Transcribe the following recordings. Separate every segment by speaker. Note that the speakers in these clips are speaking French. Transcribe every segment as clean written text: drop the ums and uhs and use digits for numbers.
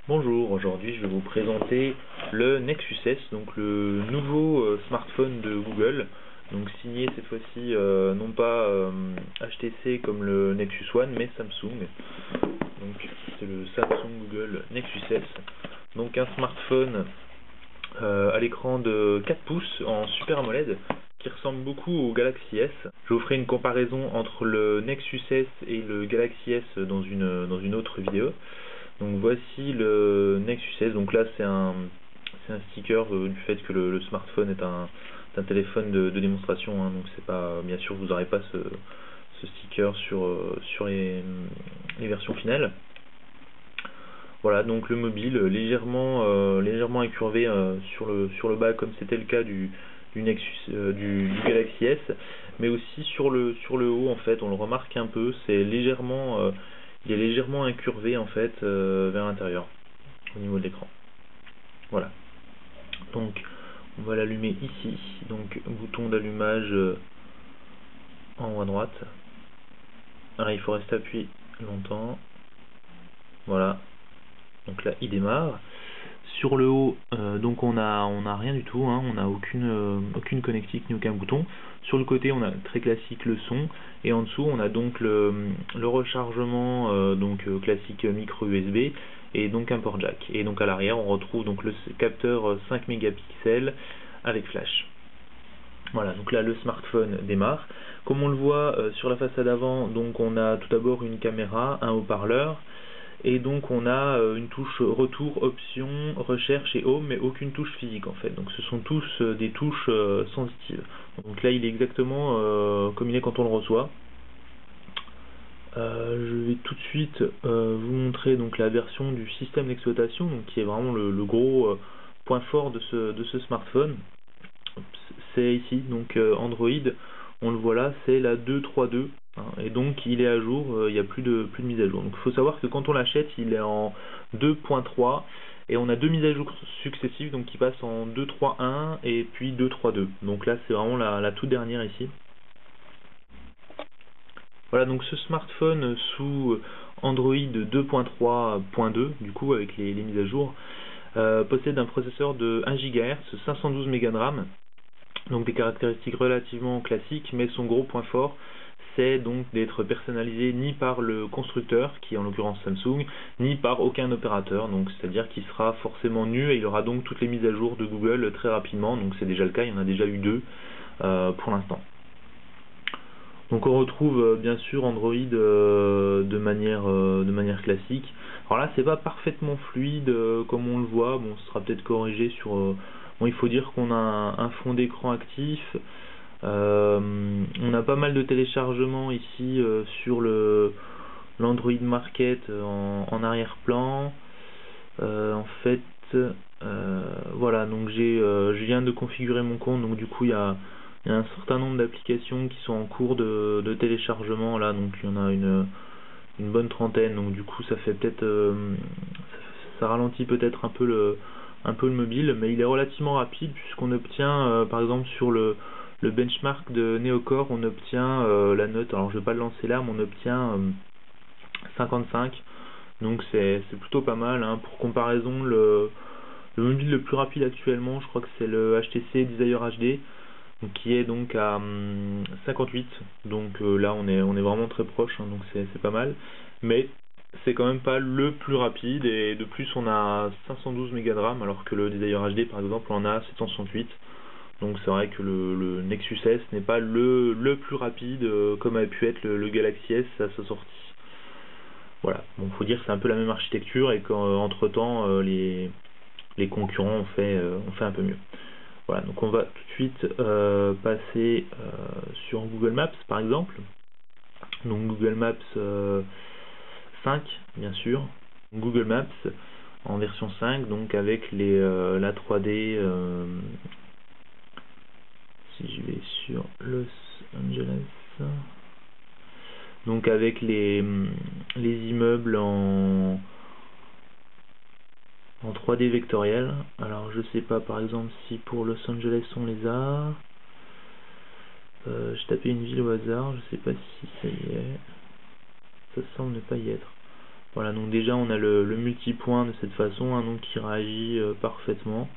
Speaker 1: Bonjour, aujourd'hui je vais vous présenter le Nexus S, donc le nouveau smartphone de Google, donc signé cette fois-ci non pas HTC comme le Nexus One mais Samsung. Donc c'est le Samsung Google Nexus S, donc un smartphone à l'écran de 4 pouces en Super AMOLED qui ressemble beaucoup au Galaxy S. Je vous ferai une comparaison entre le Nexus S et le Galaxy S dans une autre vidéo. Donc voici le Nexus S, donc là c'est un sticker du fait que le smartphone est un téléphone de démonstration, hein, donc c'est pas, bien sûr vous n'aurez pas ce sticker sur les versions finales. Voilà, donc le mobile légèrement incurvé sur le bas comme c'était le cas du Nexus du Galaxy S, mais aussi sur le haut en fait on le remarque un peu, il est légèrement incurvé en fait vers l'intérieur au niveau de l'écran. Voilà. Donc on va l'allumer ici. Donc bouton d'allumage en haut à droite. Alors il faut rester appuyé longtemps. Voilà. Donc là il démarre. Sur le haut, donc on a rien du tout, hein, on n'a aucune connectique ni aucun bouton. Sur le côté, on a très classique le son, et en dessous, on a donc le rechargement classique micro USB et donc un port jack. Et donc à l'arrière, on retrouve donc le capteur 5 mégapixels avec flash. Voilà, donc là le smartphone démarre. Comme on le voit sur la façade avant, donc on a tout d'abord une caméra, un haut-parleur. Et donc on a une touche retour, option, recherche et home, mais aucune touche physique en fait. Donc ce sont tous des touches sensitives. Donc là il est exactement comme il est quand on le reçoit. Je vais tout de suite vous montrer donc la version du système d'exploitation, donc qui est vraiment le gros point fort de ce smartphone. C'est ici, donc Android, on le voit là, c'est la 2.3.2. Hein, et donc il est à jour, il n'y a plus de mise à jour. Donc il faut savoir que quand on l'achète, il est en 2.3 et on a deux mises à jour successives, donc qui passent en 2.3.1 et puis 2.3.2. Donc là c'est vraiment la toute dernière ici. Voilà, donc ce smartphone sous Android 2.3.2, du coup avec les mises à jour, possède un processeur de 1 GHz, 512 MB de RAM. Donc des caractéristiques relativement classiques, mais son gros point fort, c'est donc d'être personnalisé ni par le constructeur, qui est en l'occurrence Samsung, ni par aucun opérateur, donc c'est-à-dire qu'il sera forcément nu et il aura donc toutes les mises à jour de Google très rapidement, donc c'est déjà le cas, il y en a déjà eu deux pour l'instant. Donc on retrouve bien sûr Android de manière classique. Alors là c'est pas parfaitement fluide comme on le voit, bon ce sera peut-être corrigé sur... bon il faut dire qu'on a un fond d'écran actif, on a pas mal de téléchargements ici sur l'Android Market en arrière-plan. En fait voilà, donc je viens de configurer mon compte, donc du coup il y a un certain nombre d'applications qui sont en cours de téléchargement là, donc il y en a une bonne trentaine, donc du coup ça fait peut-être ça ralentit peut-être un peu le mobile, mais il est relativement rapide puisqu'on obtient par exemple sur le benchmark de Neocore, on obtient la note, alors je vais pas le lancer là, mais on obtient 55, donc c'est plutôt pas mal, hein. Pour comparaison, le mobile le plus rapide actuellement, je crois que c'est le HTC Desire HD, donc qui est donc à 58, donc là on est vraiment très proche, hein, donc c'est pas mal, mais c'est quand même pas le plus rapide, et de plus on a 512 Mb de RAM alors que le Desire HD par exemple en a 768. Donc c'est vrai que le Nexus S n'est pas le plus rapide comme a pu être le Galaxy S à sa sortie. Voilà, bon faut dire que c'est un peu la même architecture et qu'entre temps les concurrents ont fait un peu mieux. Voilà, donc on va tout de suite passer sur Google Maps par exemple. Donc Google Maps 5 bien sûr. Google Maps en version 5, donc avec la 3D. Si je vais sur Los Angeles, donc avec les immeubles en 3D vectoriel. Alors je sais pas par exemple si pour Los Angeles on les a. Je tapais une ville au hasard, je sais pas si ça y est. Ça semble ne pas y être. Voilà, donc déjà on a le multipoint de cette façon, hein, donc qui réagit parfaitement.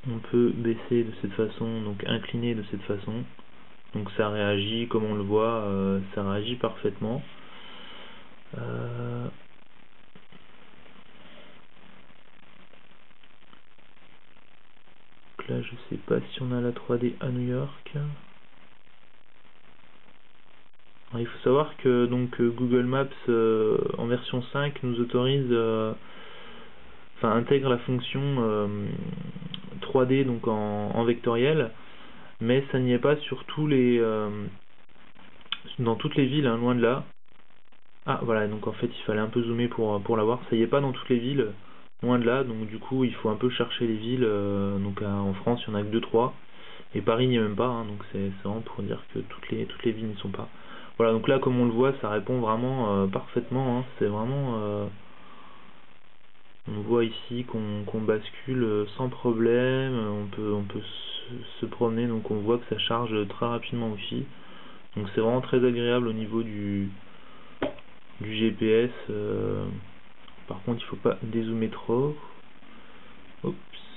Speaker 1: On peut baisser de cette façon, donc incliner de cette façon. Donc ça réagit, comme on le voit, ça réagit parfaitement. Donc là, je sais pas si on a la 3D à New York. Alors, il faut savoir que donc Google Maps en version 5 nous autorise, intègre la fonction 3D donc en vectoriel, mais ça n'y est pas sur tous les dans toutes les villes, hein, loin de là. Ah voilà, donc en fait il fallait un peu zoomer pour l'avoir, ça y est pas dans toutes les villes, loin de là, donc du coup il faut un peu chercher les villes, donc en France il y en a que 2-3, et Paris n'y est même pas, hein, donc c'est vraiment pour dire que toutes les villes n'y sont pas. Voilà, donc là comme on le voit ça répond vraiment parfaitement, hein, c'est vraiment... on voit ici qu'on bascule sans problème, on peut se promener, donc on voit que ça charge très rapidement aussi. Donc c'est vraiment très agréable au niveau du GPS. Par contre il faut pas dézoomer trop. Oups.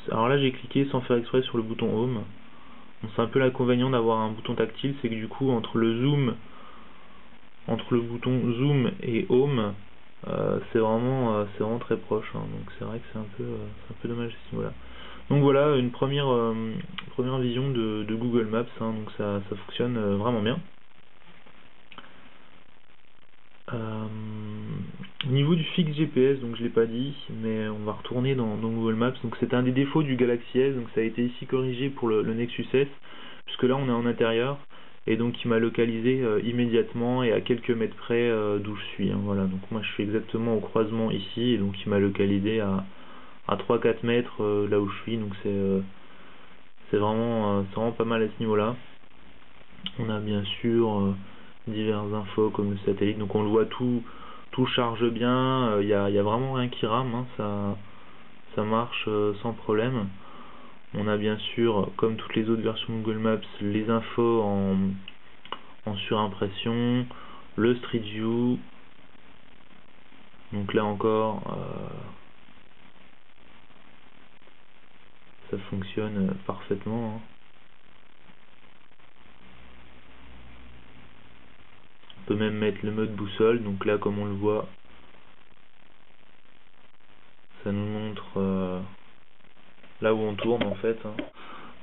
Speaker 1: Alors là j'ai cliqué sans faire exprès sur le bouton Home. Bon, c'est un peu l'inconvénient d'avoir un bouton tactile, c'est que du coup entre le bouton Zoom et Home, c'est vraiment très proche, hein. Donc c'est vrai que c'est un peu dommage à ce niveau-là. Donc voilà une première vision de Google Maps, hein. Donc ça fonctionne vraiment bien. Au niveau du fixe GPS, donc je l'ai pas dit, mais on va retourner dans Google Maps. Donc c'est un des défauts du Galaxy S, donc ça a été ici corrigé pour le Nexus S, puisque là on est en intérieur, et donc il m'a localisé immédiatement et à quelques mètres près d'où je suis, hein. Voilà, donc moi je suis exactement au croisement ici, et donc il m'a localisé à 3-4 mètres là où je suis, donc c'est vraiment pas mal à ce niveau-là. On a bien sûr divers infos comme le satellite, donc on le voit tout charge bien, il y a vraiment rien qui rame, hein, ça marche sans problème. On a bien sûr, comme toutes les autres versions de Google Maps, les infos en surimpression, le Street View, donc là encore ça fonctionne parfaitement, hein. On peut même mettre le mode boussole, donc là comme on le voit, ça nous montre là où on tourne en fait, hein.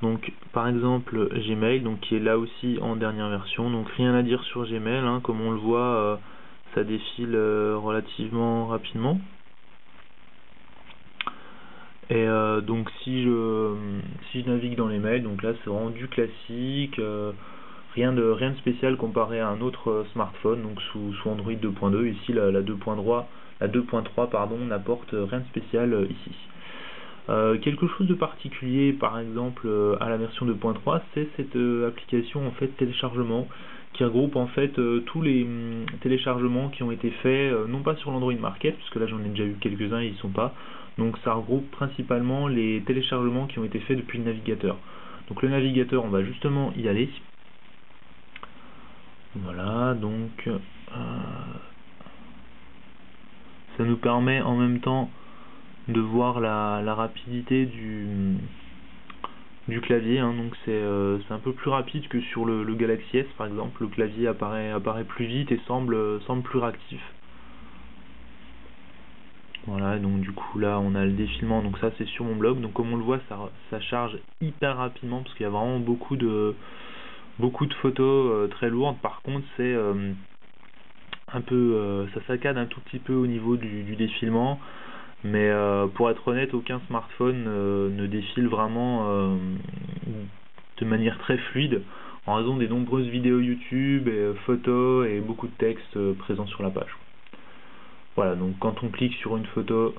Speaker 1: Donc par exemple Gmail, donc qui est là aussi en dernière version, donc rien à dire sur Gmail, hein, comme on le voit ça défile relativement rapidement. Et donc si je navigue dans les mails, donc là c'est vraiment du classique, rien de spécial comparé à un autre smartphone, donc sous Android 2.2. Ici la 2.3 pardon, n'apporte rien de spécial ici. Quelque chose de particulier par exemple à la version 2.3, c'est cette application en fait téléchargement qui regroupe en fait tous les téléchargements qui ont été faits non pas sur l'Android Market, puisque là j'en ai déjà eu quelques-uns et ils sont pas, donc ça regroupe principalement les téléchargements qui ont été faits depuis le navigateur. Donc le navigateur, on va justement y aller. Voilà, donc ça nous permet en même temps de voir la rapidité du clavier, hein. Donc c'est un peu plus rapide que sur le Galaxy S par exemple. Le clavier apparaît plus vite et semble plus réactif. Voilà, donc du coup là on a le défilement, donc ça c'est sur mon blog. Donc comme on le voit, ça charge hyper rapidement parce qu'il y a vraiment beaucoup de photos très lourdes. Par contre c'est un peu ça saccade un tout petit peu au niveau du défilement, mais pour être honnête, aucun smartphone ne défile vraiment de manière très fluide en raison des nombreuses vidéos YouTube et photos et beaucoup de texte présents sur la page. Voilà, donc quand on clique sur une photo,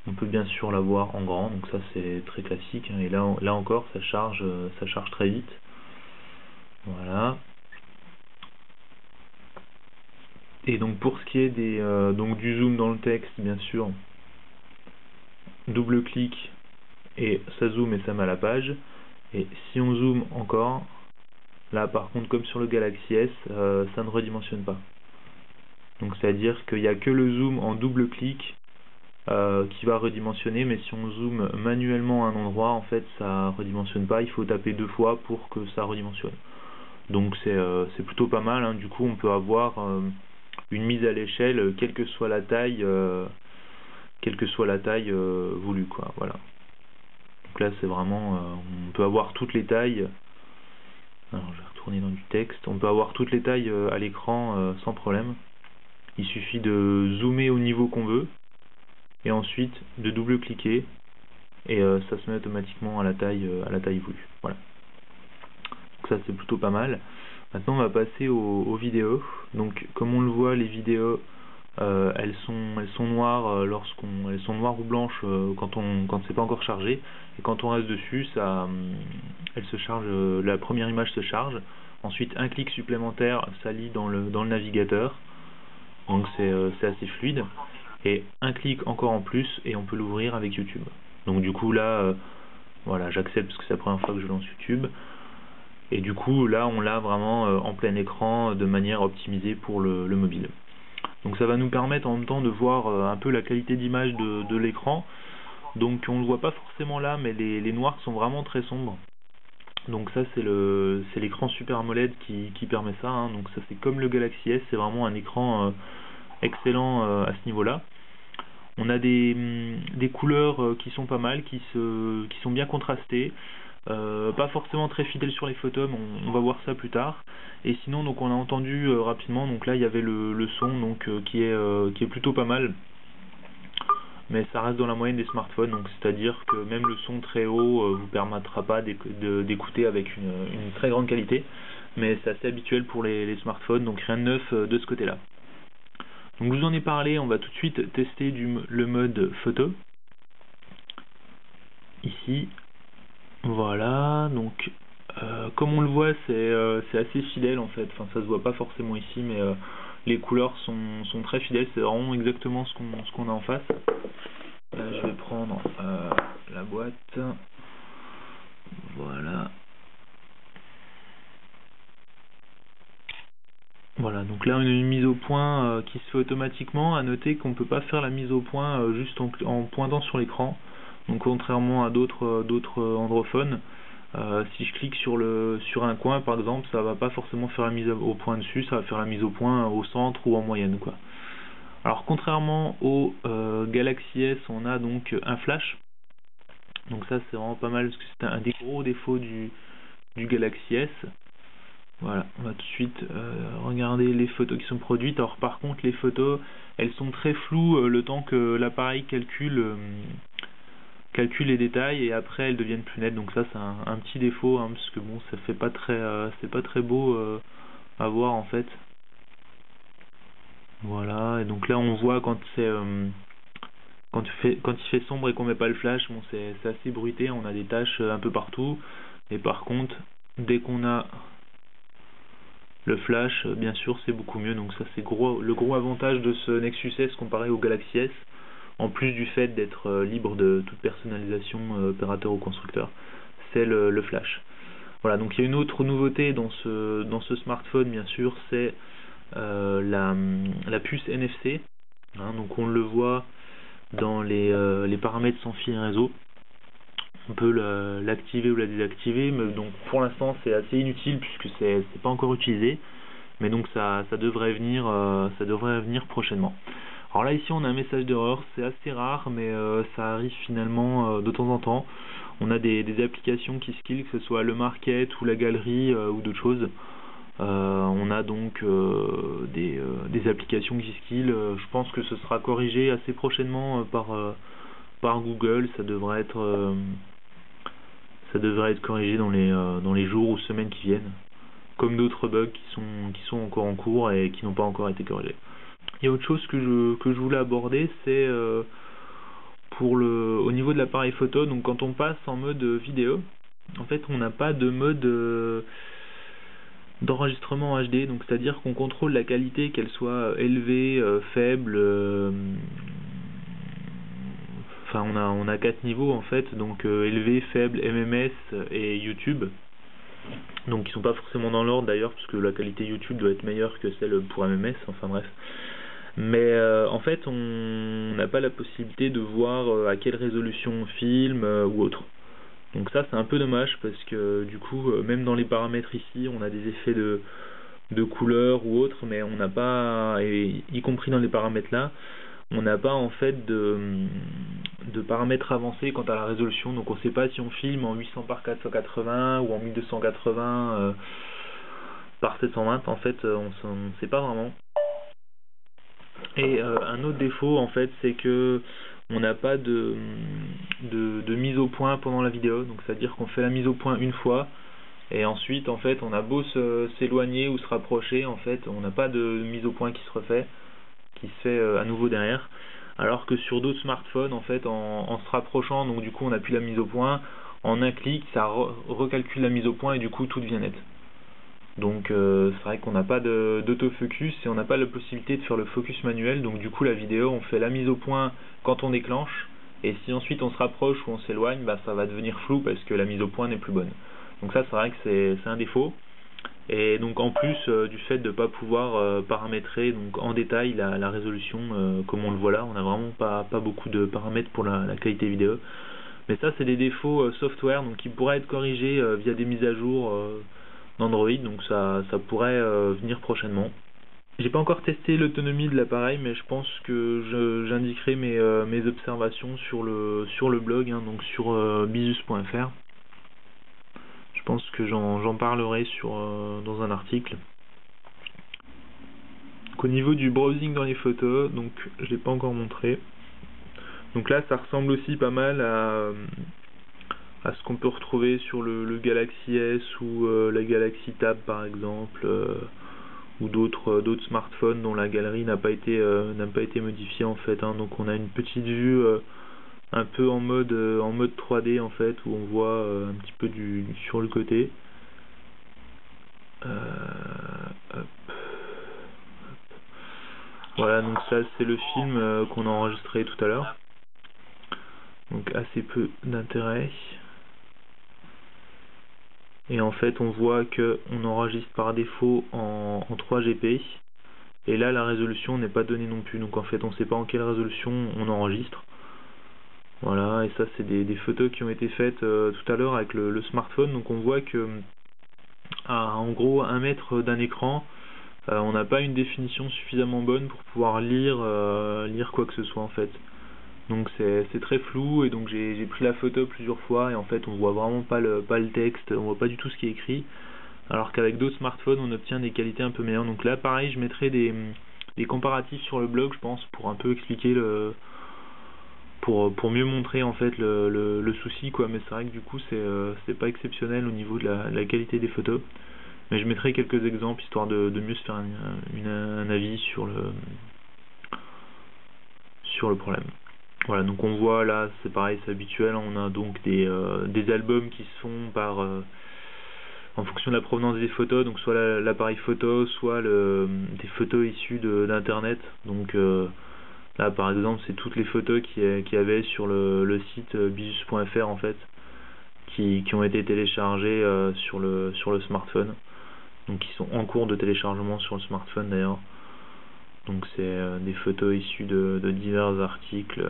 Speaker 1: on peut bien sûr la voir en grand, donc ça c'est très classique, hein. Et là encore ça charge très vite. Voilà. Et donc pour ce qui est donc du zoom dans le texte, bien sûr, double clic et ça zoome et ça met à la page. Et si on zoome encore, là par contre comme sur le Galaxy S, ça ne redimensionne pas. Donc c'est-à-dire qu'il n'y a que le zoom en double clic qui va redimensionner, mais si on zoome manuellement à un endroit, en fait ça redimensionne pas, il faut taper 2 fois pour que ça redimensionne. Donc c'est plutôt pas mal, hein. Du coup on peut avoir une mise à l'échelle quelle que soit la taille voulue, quoi. Voilà. Donc là c'est vraiment on peut avoir toutes les tailles. Alors je vais retourner dans du texte. On peut avoir toutes les tailles à l'écran sans problème. Il suffit de zoomer au niveau qu'on veut et ensuite de double-cliquer et ça se met automatiquement à la taille voulue. Voilà. Donc ça c'est plutôt pas mal. Maintenant on va passer aux vidéos. Donc comme on le voit, les vidéos elles sont noires elles sont noires ou blanches quand c'est pas encore chargé, et quand on reste dessus, elle se charge, la première image se charge. Ensuite un clic supplémentaire, ça lit dans le navigateur, donc c'est assez fluide, et un clic encore en plus et on peut l'ouvrir avec YouTube. Donc du coup là voilà, j'accepte parce que c'est la première fois que je lance YouTube, et du coup là on l'a vraiment en plein écran de manière optimisée pour le mobile. Donc ça va nous permettre en même temps de voir un peu la qualité d'image de l'écran. Donc on ne le voit pas forcément là, mais les noirs sont vraiment très sombres. Donc ça c'est l'écran Super AMOLED qui permet ça, hein. Donc ça c'est comme le Galaxy S, c'est vraiment un écran excellent à ce niveau-là. On a des couleurs qui sont pas mal, qui sont bien contrastées. Pas forcément très fidèle sur les photos, mais on va voir ça plus tard. Et sinon, donc on a entendu rapidement, donc là il y avait le son, donc qui est plutôt pas mal, mais ça reste dans la moyenne des smartphones, donc c'est-à-dire que même le son très haut vous permettra pas d'écouter avec une très grande qualité, mais c'est assez habituel pour les smartphones, donc rien de neuf de ce côté-là. Donc je vous en ai parlé, on va tout de suite tester le mode photo. Ici. Voilà, donc comme on le voit, c'est assez fidèle en fait. Enfin, ça se voit pas forcément ici, mais les couleurs sont très fidèles. C'est vraiment exactement ce qu'on a en face. Là, je vais prendre la boîte. Voilà. Voilà, donc là on a une mise au point qui se fait automatiquement. À noter qu'on peut pas faire la mise au point juste en pointant sur l'écran. Donc contrairement à d'autres androphones, si je clique sur un coin par exemple, ça va pas forcément faire la mise au point dessus, ça va faire la mise au point au centre ou en moyenne, quoi. Alors contrairement au Galaxy S, on a donc un flash. Donc ça c'est vraiment pas mal parce que c'est un des gros défauts du Galaxy S. Voilà, on va tout de suite regarder les photos qui sont produites. Alors par contre les photos, elles sont très floues le temps que l'appareil calcule les détails, et après elles deviennent plus nettes. Donc ça c'est un petit défaut, hein, parce que bon, ça fait pas très c'est pas très beau à voir en fait. Voilà, et donc là on voit quand il fait sombre et qu'on met pas le flash, bon c'est assez bruité, on a des taches un peu partout. Et par contre dès qu'on a le flash, bien sûr c'est beaucoup mieux. Donc ça c'est le gros avantage de ce Nexus S comparé au Galaxy S, en plus du fait d'être libre de toute personnalisation opérateur ou constructeur, c'est le flash. Voilà, donc il y a une autre nouveauté dans ce smartphone, bien sûr, c'est la puce NFC, hein. Donc on le voit dans les paramètres sans fil réseau. On peut l'activer ou la désactiver, mais donc pour l'instant c'est assez inutile puisque c'est pas encore utilisé, mais donc ça devrait venir prochainement. Alors là ici on a un message d'erreur, c'est assez rare, mais ça arrive finalement de temps en temps. On a des applications qui skillent, que ce soit le market ou la galerie ou d'autres choses. On a donc des applications qui skillent. Je pense que ce sera corrigé assez prochainement par Google. Ça devrait être corrigé dans les jours ou semaines qui viennent, comme d'autres bugs qui sont encore en cours et qui n'ont pas encore été corrigés. Il y a autre chose que je voulais aborder, c'est au niveau de l'appareil photo. Donc quand on passe en mode vidéo, en fait on n'a pas de mode d'enregistrement en HD, donc c'est à dire qu'on contrôle la qualité, qu'elle soit élevée, faible, enfin on a 4 niveaux en fait, donc élevé, faible, MMS et YouTube. Donc ils sont pas forcément dans l'ordre d'ailleurs, parce que la qualité YouTube doit être meilleure que celle pour MMS, enfin bref. Mais en fait on n'a pas la possibilité de voir à quelle résolution on filme ou autre. Donc ça c'est un peu dommage parce que du coup même dans les paramètres ici on a des effets de couleurs ou autres, mais on n'a pas, et y compris dans les paramètres là, on n'a pas en fait de paramètres avancés quant à la résolution, donc on ne sait pas si on filme en 800 par 480 ou en 1280 par 720, en fait on ne sait pas vraiment. Et un autre défaut en fait c'est que on n'a pas de mise au point pendant la vidéo, donc c'est à dire qu'on fait la mise au point une fois et ensuite en fait on a beau s'éloigner ou se rapprocher, en fait on n'a pas de mise au point qui se refait, qui se fait à nouveau derrière, alors que sur d'autres smartphones en fait en se rapprochant, donc du coup on appuie la mise au point, en un clic ça recalcule la mise au point et du coup tout devient net. Donc c'est vrai qu'on n'a pas d'autofocus et on n'a pas la possibilité de faire le focus manuel, donc du coup la vidéo on fait la mise au point quand on déclenche, et si ensuite on se rapproche ou on s'éloigne, bah, ça va devenir flou parce que la mise au point n'est plus bonne. Donc ça c'est vrai que c'est un défaut. Et donc en plus du fait de ne pas pouvoir paramétrer donc en détail la résolution comme on le voit là, on n'a vraiment pas beaucoup de paramètres pour la qualité vidéo. Mais ça c'est des défauts software donc qui pourraient être corrigés via des mises à jour d'Android, donc ça pourrait venir prochainement. J'ai pas encore testé l'autonomie de l'appareil, mais je pense que j'indiquerai mes observations sur le blog, hein, donc sur bizus.fr. Je pense que j'en parlerai dans un article. Donc, au niveau du browsing dans les photos, donc je l'ai pas encore montré. Donc là ça ressemble aussi pas mal à ce qu'on peut retrouver sur le Galaxy S ou la Galaxy Tab par exemple, ou d'autres smartphones dont la galerie n'a pas été modifiée en fait, hein. Donc on a une petite vue un peu en mode 3D en fait, où on voit un petit peu sur le côté. Hop. Voilà, donc ça c'est le film qu'on a enregistré tout à l'heure. Donc assez peu d'intérêt. Et en fait on voit que on enregistre par défaut en 3GP. Et là la résolution n'est pas donnée non plus. Donc en fait on ne sait pas en quelle résolution on enregistre. Voilà, et ça c'est des photos qui ont été faites tout à l'heure avec le smartphone. Donc on voit que à en gros 1 mètre d'un écran, on n'a pas une définition suffisamment bonne pour pouvoir lire quoi que ce soit en fait. Donc c'est très flou, et donc j'ai pris la photo plusieurs fois et en fait on voit vraiment pas le texte, on voit pas du tout ce qui est écrit, alors qu'avec d'autres smartphones on obtient des qualités un peu meilleures. Donc là pareil je mettrai des comparatifs sur le blog je pense, pour un peu expliquer pour mieux montrer en fait le souci quoi, mais c'est vrai que du coup c'est pas exceptionnel au niveau de la qualité des photos. Mais je mettrai quelques exemples histoire de mieux se faire un avis sur le problème. Voilà, donc on voit là, c'est pareil, c'est habituel, on a donc des albums qui se font en fonction de la provenance des photos, donc soit l'appareil photo, soit des photos issues d'internet. Donc là par exemple c'est toutes les photos qu'il y avait sur le site bizus.fr en fait, qui ont été téléchargées sur le smartphone, donc qui sont en cours de téléchargement sur le smartphone d'ailleurs. Donc c'est des photos issues de divers articles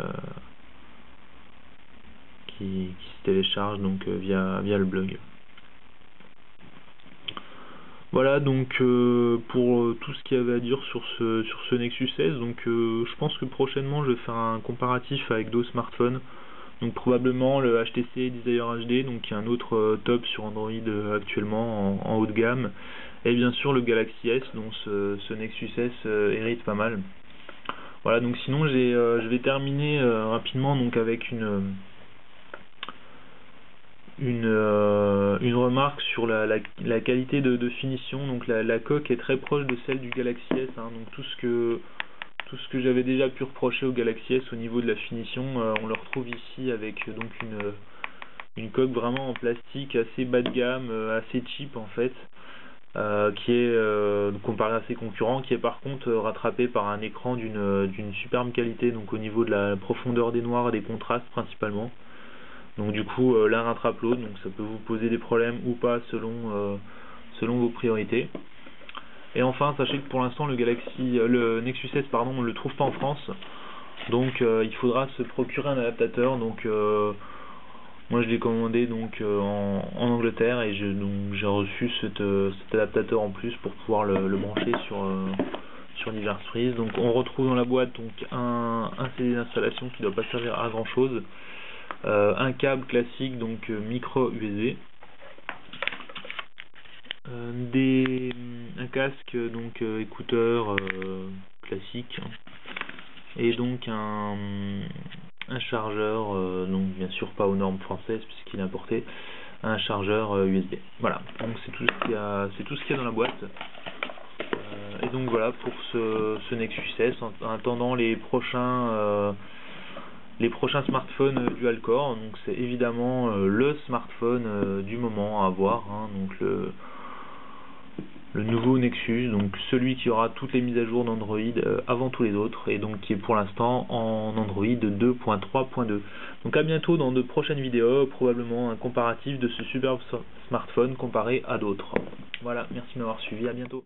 Speaker 1: qui se téléchargent donc via le blog. Voilà donc pour tout ce qu'il y avait à dire sur ce Nexus 16. Donc je pense que prochainement je vais faire un comparatif avec d'autres smartphones. Donc probablement le HTC Desire HD, donc qui est un autre top sur Android actuellement en haut de gamme. Et bien sûr le Galaxy S, dont ce Nexus S hérite pas mal. Voilà, donc sinon je vais terminer rapidement donc avec une remarque sur la qualité de finition. Donc la coque est très proche de celle du Galaxy S, hein. Donc tout ce que j'avais déjà pu reprocher au Galaxy S au niveau de la finition, on le retrouve ici avec donc une coque vraiment en plastique assez bas de gamme, assez cheap en fait, qui est comparé à ses concurrents, qui est par contre rattrapé par un écran d'une superbe qualité, donc au niveau de la profondeur des noirs et des contrastes principalement. Donc du coup l'un rattrape l'autre, donc ça peut vous poser des problèmes ou pas selon vos priorités. Et enfin, sachez que pour l'instant le Nexus 16 pardon, on ne le trouve pas en France, donc il faudra se procurer un adaptateur. Donc moi je l'ai commandé donc en Angleterre, et j'ai reçu cet adaptateur en plus pour pouvoir le brancher sur diverses prises. Donc on retrouve dans la boîte donc un CD d'installation qui ne doit pas servir à grand chose, un câble classique donc micro USB, un casque donc écouteur classique, et donc un chargeur, donc bien sûr pas aux normes françaises puisqu'il est importé, un chargeur USB. Voilà, donc c'est tout ce qu'il y a dans la boîte. Et donc voilà pour ce Nexus 16. En attendant les prochains smartphones dual-core, donc c'est évidemment le smartphone du moment à avoir, hein, donc le nouveau Nexus, donc celui qui aura toutes les mises à jour d'Android avant tous les autres, et donc qui est pour l'instant en Android 2.3.2. Donc à bientôt dans de prochaines vidéos, probablement un comparatif de ce superbe smartphone comparé à d'autres. Voilà, merci de m'avoir suivi, à bientôt.